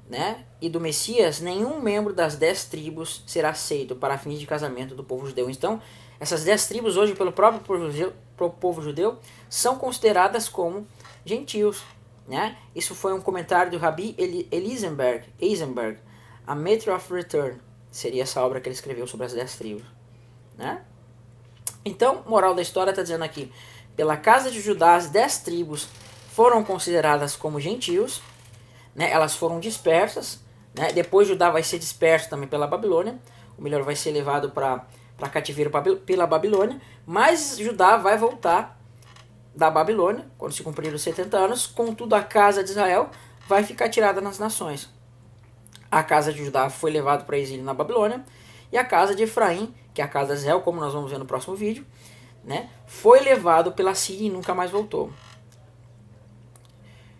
né, e do Messias, nenhum membro das 10 tribos será aceito para fins de casamento do povo judeu. Então, essas 10 tribos hoje, pelo próprio povo judeu, são consideradas como gentios. Né? Isso foi um comentário do Rabbi Eisenberg, A Matter of Return. Seria essa obra que ele escreveu sobre as 10 tribos. Né? Então, moral da história está dizendo aqui, pela casa de Judá, as 10 tribos foram consideradas como gentios, né? Elas foram dispersas, né? Depois Judá vai ser disperso também pela Babilônia, ou melhor, vai ser levado para cativeiro pela Babilônia, mas Judá vai voltar da Babilônia, quando se cumprir os 70 anos, contudo a casa de Israel vai ficar tirada nas nações. A casa de Judá foi levada para exílio na Babilônia, e a casa de Efraim, que é a casa de Israel, como nós vamos ver no próximo vídeo, né, foi levado pela Síria e nunca mais voltou.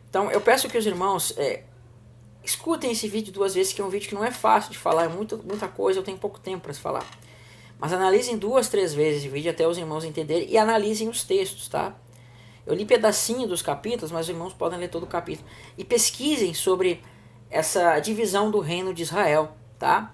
Então eu peço que os irmãos escutem esse vídeo 2 vezes, que é um vídeo que não é fácil de falar, é muita coisa, eu tenho pouco tempo para falar. Mas analisem 2, 3 vezes o vídeo até os irmãos entenderem e analisem os textos, tá? Eu li pedacinho dos capítulos, mas os irmãos podem ler todo o capítulo. E pesquisem sobre essa divisão do reino de Israel, tá?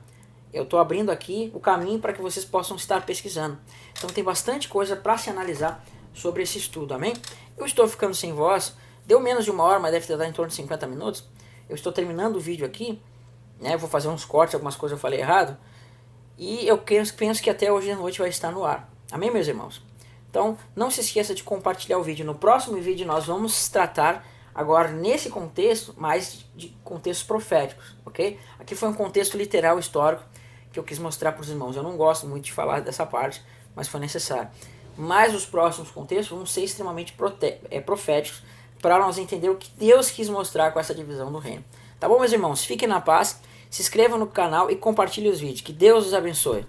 Eu estou abrindo aqui o caminho para que vocês possam estar pesquisando. Então tem bastante coisa para se analisar sobre esse estudo, amém? Eu estou ficando sem voz, deu menos de 1 hora, mas deve ter dado em torno de 50 minutos. Eu estou terminando o vídeo aqui, né? Vou fazer uns cortes, algumas coisas eu falei errado. E eu penso que até hoje à noite vai estar no ar. Amém, meus irmãos? Então, não se esqueça de compartilhar o vídeo. No próximo vídeo nós vamos tratar agora nesse contexto, mais de contextos proféticos, ok? Aqui foi um contexto literal, histórico, que eu quis mostrar para os irmãos. Eu não gosto muito de falar dessa parte, mas foi necessário. Mas os próximos contextos vão ser extremamente proféticos, para nós entender o que Deus quis mostrar com essa divisão do reino. Tá bom, meus irmãos? Fiquem na paz, se inscrevam no canal e compartilhem os vídeos. Que Deus os abençoe.